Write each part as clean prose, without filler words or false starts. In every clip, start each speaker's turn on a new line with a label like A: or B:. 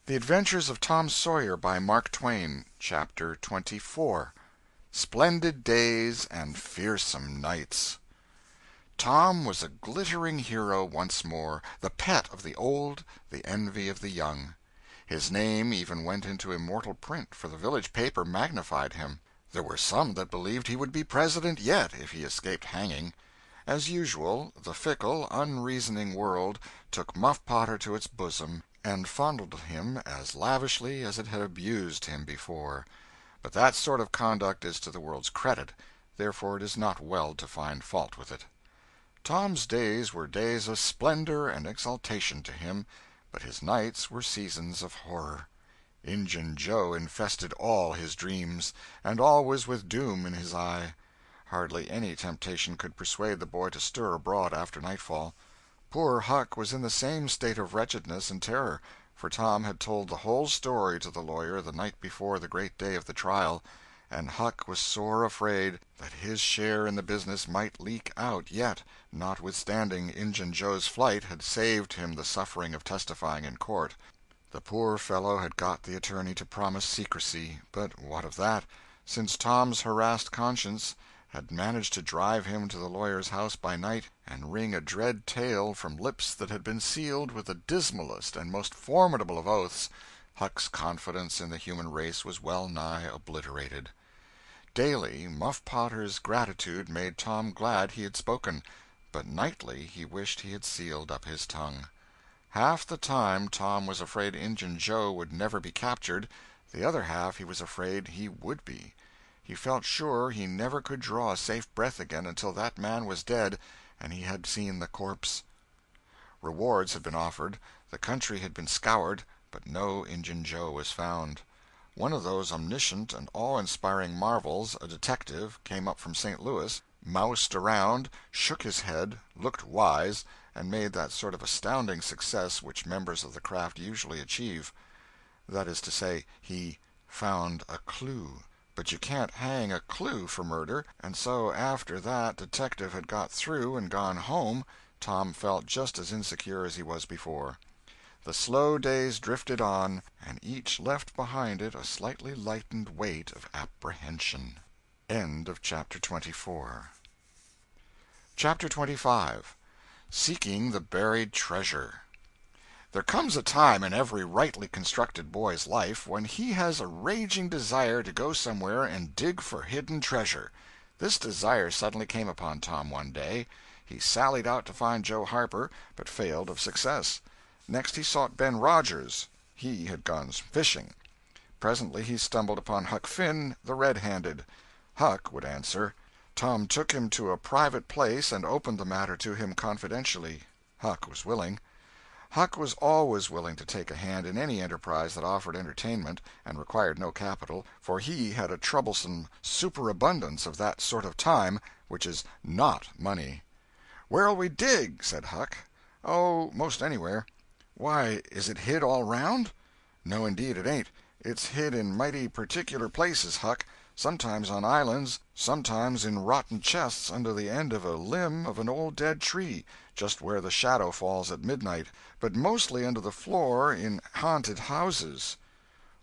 A: The Adventures of Tom Sawyer by Mark Twain. Chapter 24. Splendid Days and Fearsome Nights. Tom was a glittering hero once more, the pet of the old, the envy of the young. His name even went into immortal print, for the village paper magnified him. There were some that believed he would be president yet, if he escaped hanging. As usual, the fickle, unreasoning world took Muff Potter to its bosom, and fondled him as lavishly as it had abused him before. But that sort of conduct is to the world's credit, therefore it is not well to find fault with it. Tom's days were days of splendor and exaltation to him, but his nights were seasons of horror. Injun Joe infested all his dreams, and always with doom in his eye. Hardly any temptation could persuade the boy to stir abroad after nightfall. Poor Huck was in the same state of wretchedness and terror, for Tom had told the whole story to the lawyer the night before the great day of the trial, and Huck was sore afraid that his share in the business might leak out yet, notwithstanding Injun Joe's flight had saved him the suffering of testifying in court. The poor fellow had got the attorney to promise secrecy, but what of that, since Tom's harassed conscience had managed to drive him to the lawyer's house by night and wring a dread tale from lips that had been sealed with the dismalest and most formidable of oaths. Huck's confidence in the human race was well nigh obliterated. Daily, Muff Potter's gratitude made Tom glad he had spoken, but nightly he wished he had sealed up his tongue. Half the time Tom was afraid Injun Joe would never be captured, the other half he was afraid he would be. He felt sure he never could draw a safe breath again until that man was dead and he had seen the corpse. Rewards had been offered, the country had been scoured, but no Injun Joe was found. One of those omniscient and awe-inspiring marvels, a detective, came up from St. Louis, moused around, shook his head, looked wise, and made that sort of astounding success which members of the craft usually achieve. That is to say, he found a clue. But you can't hang a clue for murder, and so after that detective had got through and gone home, Tom felt just as insecure as he was before. The slow days drifted on, and each left behind it a slightly lightened weight of apprehension. End of chapter 24. Chapter 25. Seeking the Buried Treasure. There comes a time in every rightly constructed boy's life when he has a raging desire to go somewhere and dig for hidden treasure. This desire suddenly came upon Tom one day. He sallied out to find Joe Harper, but failed of success. Next he sought Ben Rogers. He had gone fishing. Presently he stumbled upon Huck Finn, the red-handed. Huck would answer. Tom took him to a private place and opened the matter to him confidentially. Huck was willing. Huck was always willing to take a hand in any enterprise that offered entertainment and required no capital, for he had a troublesome superabundance of that sort of time which is not money. "Where'll we dig?" said Huck. "Oh, most anywhere." "Why, is it hid all round?" "No, indeed it ain't. It's hid in mighty particular places, Huck. Sometimes on islands, sometimes in rotten chests under the end of a limb of an old dead tree, just where the shadow falls at midnight, but mostly under the floor in haunted houses."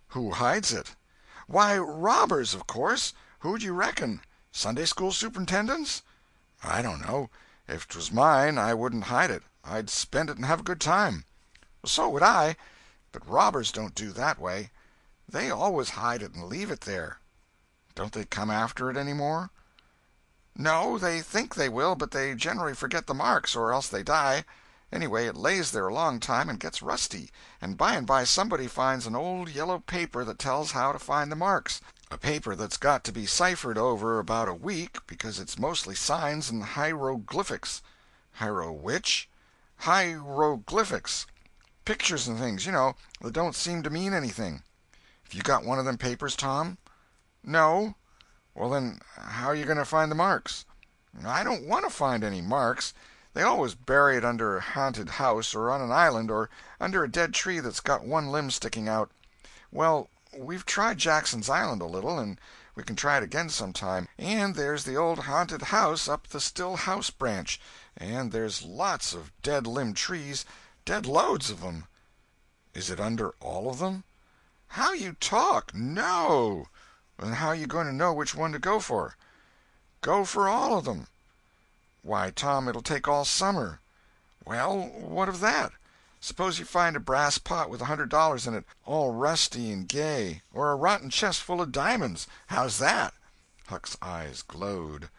A: "Who hides it?" "Why, robbers, of course. Who'd you reckon? Sunday-school superintendents?" "I don't know. If 'twas mine I wouldn't hide it. I'd spend it and have a good time." "So would I. But robbers don't do that way. They always hide it and leave it there." "Don't they come after it any more?" "No, they think they will, but they generally forget the marks, or else they die. Anyway, it lays there a long time and gets rusty, and by somebody finds an old yellow paper that tells how to find the marks. A paper that's got to be ciphered over about a week, because it's mostly signs and hieroglyphics." "Hiero which?" "Hieroglyphics. Pictures and things, you know, that don't seem to mean anything." "Have you got one of them papers, Tom?" "No." "Well, then, how are you going to find the marks?" "I don't want to find any marks. They always bury it under a haunted house, or on an island, or under a dead tree that's got one limb sticking out. Well, we've tried Jackson's Island a little, and we can try it again sometime. And there's the old haunted house up the Still House branch, and there's lots of dead limb trees, dead loads of 'em." Is it under all of them?" "How you talk! No!" "Then how you going to know which one to go for?" "Go for all of them." "Why, Tom, it'll take all summer." "Well, what of that? Suppose you find a brass pot with $100 in it, all rusty and gay, or a rotten chest full of diamonds. How's that?" Huck's eyes glowed.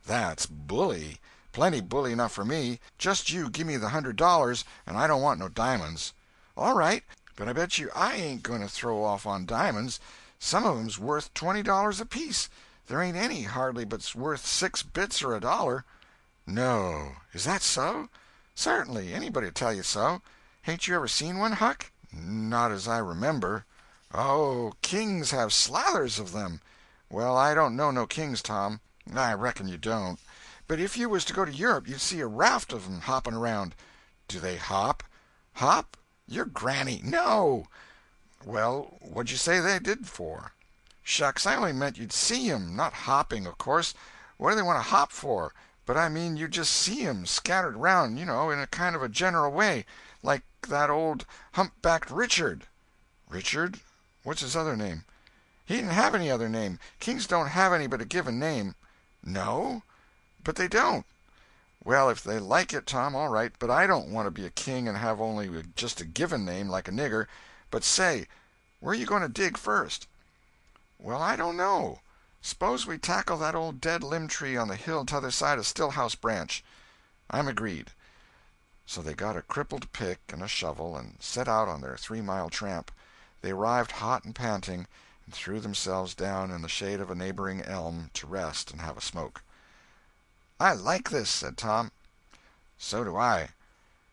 A: "That's bully. Plenty bully enough for me. Just you give me the $100, and I don't want no diamonds." "All right, but I bet you I ain't going to throw off on diamonds. Some of 'em's worth $20 apiece. There ain't any, hardly, but's worth 6 bits or $1. "No! Is that so?" "Certainly. Anybody'd tell you so. Hain't you ever seen one, Huck?" "Not as I remember." "Oh, kings have slathers of them." "Well, I don't know no kings, Tom." "I reckon you don't. But if you was to go to Europe you'd see a raft of 'em hopping around." "Do they hop?" "Hop? Your granny! No!" "Well, what'd you say they did for?" "Shucks, I only meant you'd see 'em. Not hopping, of course. What do they want to hop for? But I mean you'd just see 'em scattered around, in a kind of a general way, like that old humpbacked Richard." "Richard? What's his other name?" "He didn't have any other name. Kings don't have any but a given name." "No? But they don't." "Well, if they like it, Tom, all right, but I don't want to be a king and have only just a given name, like a nigger. But say, where you going to dig first?" "Well, I don't know. S'pose we tackle that old dead limb tree on the hill t'other side of Stillhouse Branch." "I'm agreed." So they got a crippled pick and a shovel and set out on their 3-mile tramp. They arrived hot and panting, and threw themselves down in the shade of a neighboring elm to rest and have a smoke. "I like this," said Tom. "So do I.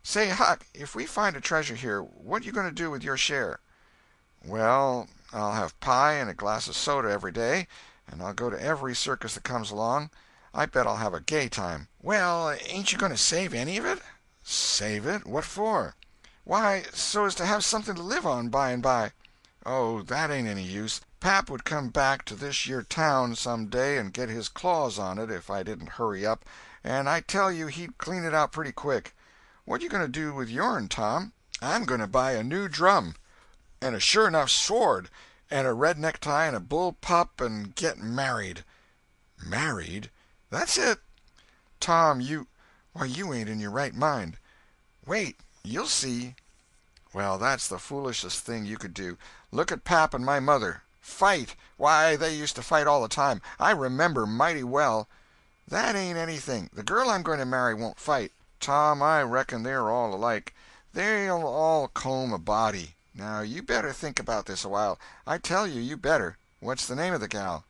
A: Say, Huck, if we find a treasure here, what you going to do with your share?" "Well, I'll have pie and a glass of soda every day, and I'll go to every circus that comes along. I bet I'll have a gay time." "Well, ain't you going to save any of it?" "Save it? What for?" "Why, so as to have something to live on by and by." "Oh, that ain't any use. Pap would come back to this yer town some day and get his claws on it if I didn't hurry up, and I tell you he'd clean it out pretty quick. What you going to do with yourn, Tom?" "I'm going to buy a new drum, and a sure enough sword, and a red necktie and a bull pup, and get married." "Married?" "That's it." "Tom, why, you ain't in your right mind." "Wait. You'll see." "Well, that's the foolishest thing you could do. Look at Pap and my mother. Fight! Why, they used to fight all the time. I remember mighty well." "That ain't anything. The girl I'm going to marry won't fight." "Tom, I reckon they're all alike. They'll all comb a body. Now, you better think about this a while. I tell you, you better. What's the name of the gal?"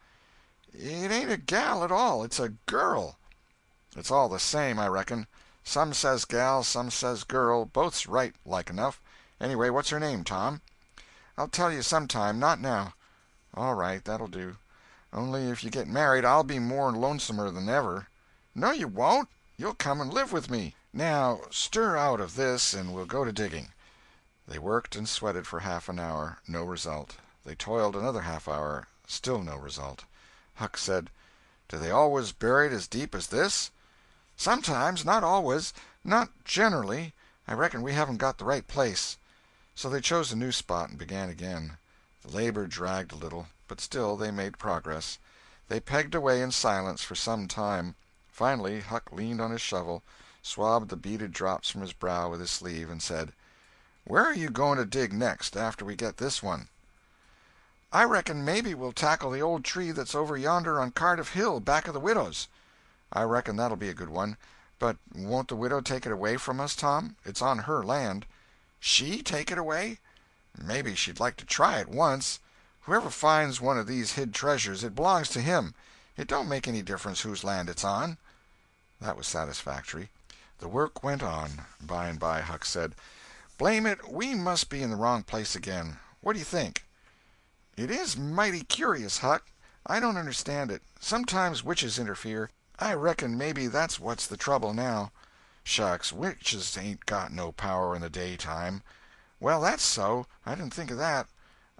A: "It ain't a gal at all. It's a girl." "It's all the same, I reckon. Some says gal, some says girl. Both's right, like enough. Anyway, what's her name, Tom?" "I'll tell you sometime. Not now." "All right, that'll do. Only if you get married I'll be more lonesomer than ever." "No, you won't. You'll come and live with me. Now, stir out of this, and we'll go to digging." They worked and sweated for half an hour. No result. They toiled another half hour. Still no result. Huck said, "Do they always bury it as deep as this?" "Sometimes. Not always. Not generally. I reckon we haven't got the right place." So they chose a new spot and began again. The labor dragged a little, but still they made progress. They pegged away in silence for some time. Finally Huck leaned on his shovel, swabbed the beaded drops from his brow with his sleeve, and said, "Where are you going to dig next, after we get this one?" "I reckon maybe we'll tackle the old tree that's over yonder on Cardiff Hill, back of the widow's." "I reckon that'll be a good one. But won't the widow take it away from us, Tom? It's on her land." "She take it away? Maybe she'd like to try it once. Whoever finds one of these hid treasures, it belongs to him. It don't make any difference whose land it's on." That was satisfactory. The work went on. By and by Huck said, "Blame it, we must be in the wrong place again. What do you think?" "It is mighty curious, Huck. I don't understand it. Sometimes witches interfere. I reckon maybe that's what's the trouble now." "Shucks, witches ain't got no power in the daytime." "Well, that's so. I didn't think of that.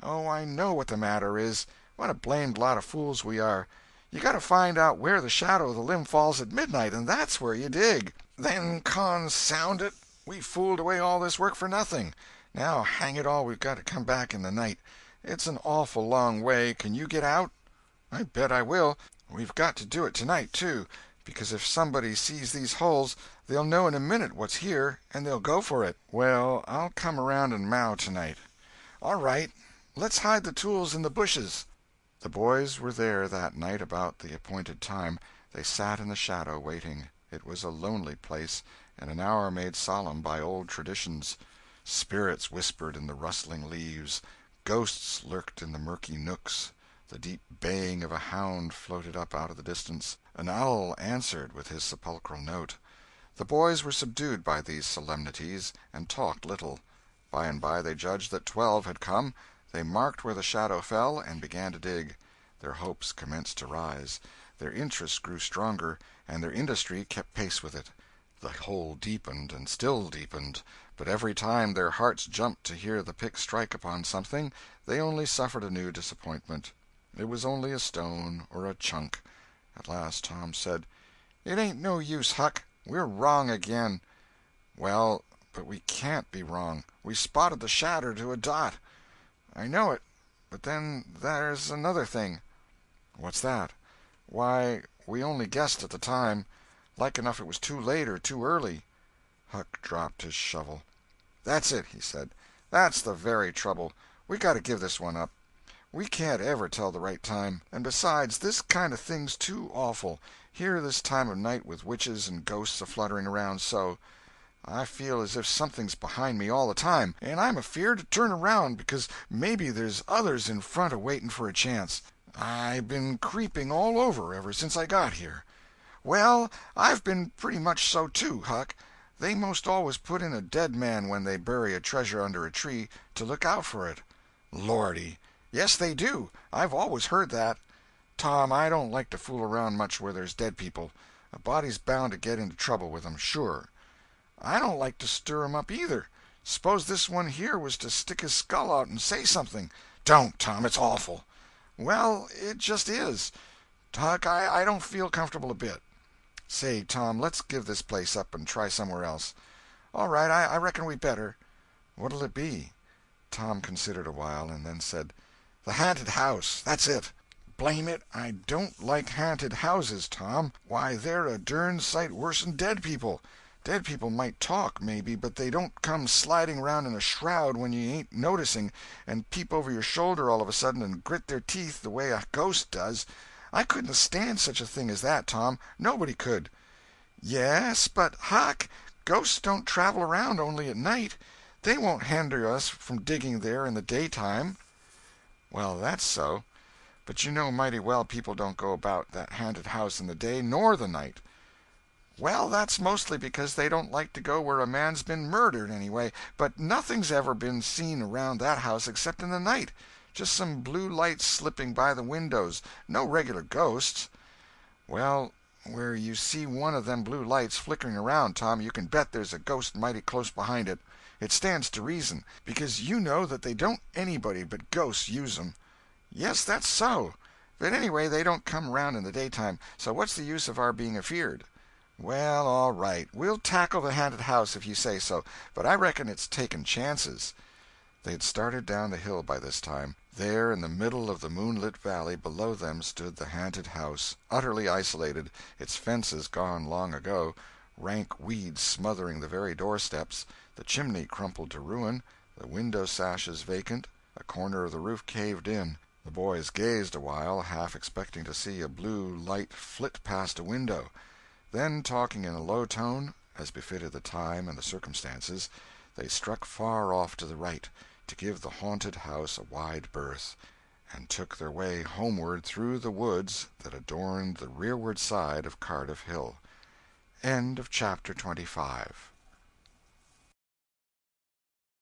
A: Oh, I know what the matter is. What a blamed lot of fools we are. You got to find out where the shadow of the limb falls at midnight, and that's where you dig." "Then consound it, we fooled away all this work for nothing.
B: Now, hang it all, we've got to come back in the night. It's an awful long way. Can you get out?" "I bet I will. We've got to do it tonight, too, because if somebody sees these holes they'll know in a minute what's here, and they'll go for it." "Well, I'll come around and mow tonight." "All right. Let's hide the tools in the bushes." The boys were there that night about the appointed time. They sat in the shadow, waiting. It was a lonely place, and an hour made solemn by old traditions. Spirits whispered in the rustling leaves, ghosts lurked in the murky nooks, the deep baying of a hound floated up out of the distance, an owl answered with his sepulchral note. The boys were subdued by these solemnities, and talked little. By and by they judged that 12 had come. They marked where the shadow fell, and began to dig. Their hopes commenced to rise. Their interest grew stronger, and their industry kept pace with it. The hole deepened and still deepened, but every time their hearts jumped to hear the pick strike upon something, they only suffered a new disappointment. It was only a stone or a chunk. At last Tom said: "It ain't no use, Huck. We're wrong again." "Well, but we can't be wrong. We spotted the shatter to a dot." "I know it, but then there's another thing." "What's that?" "Why, we only guessed at the time. Like enough it was too late or too early." Huck dropped his shovel. "That's it," he said. "That's the very trouble. We got to give this one up. We can't ever tell the right time. And besides, this kind of thing's too awful, here this time of night with witches and ghosts a-fluttering around so. I feel as if something's behind me all the time, and I'm afeard to turn around because maybe there's others in front a-waiting for a chance. I've been creeping all over ever since I got here." "Well, I've been pretty much so, too, Huck. They most always put in a dead man when they bury a treasure under a tree, to look out for it." "Lordy!" "Yes, they do. I've always heard that. Tom, I don't like to fool around much where there's dead people. A body's bound to get into trouble with 'em, sure." "I don't like to stir 'em up, either. Suppose this one here was to stick his skull out and say something." "Don't, Tom, it's awful." "Well, it just is. Huck, I don't feel comfortable a bit." "Say, Tom, let's give this place up and try somewhere else." "All right, I reckon we better." "What'll it be?" Tom considered a while, and then said: "The haunted house. That's it." "Blame it, I don't like haunted houses, Tom. Why, they're a dern sight worse'n dead people. Dead people might talk, maybe, but they don't come sliding around in a shroud when you ain't noticing, and peep over your shoulder all of a sudden and grit their teeth the way a ghost does. I couldn't stand such a thing as that, Tom. Nobody could." "Yes, but, Huck, ghosts don't travel around only at night. They won't hinder us from digging there in the daytime." "Well, that's so. But you know mighty well people don't go about that haunted house in the day nor the night." "Well, that's mostly because they don't like to go where a man's been murdered, anyway. But nothing's ever been seen around that house except in the night. Just some blue lights slipping by the windows. No regular ghosts." "Well, where you see one of them blue lights flickering around, Tom, you can bet there's a ghost mighty close behind it. It stands to reason, because you know that they don't anybody but ghosts use 'em." "Yes, that's so. But anyway, they don't come around in the daytime, so what's the use of our being afeard?" "Well, all right, we'll tackle the haunted house if you say so, but I reckon it's taking chances." They had started down the hill by this time. There, in the middle of the moonlit valley, below them stood the haunted house, utterly isolated, its fences gone long ago, rank weeds smothering the very doorsteps, the chimney crumpled to ruin, the window sashes vacant, a corner of the roof caved in. The boys gazed a while, half expecting to see a blue light flit past a window. Then, talking in a low tone, as befitted the time and the circumstances, they struck far off to the right, to give the haunted house a wide berth, and took their way homeward through the woods that adorned the rearward side of Cardiff Hill. End of chapter 25.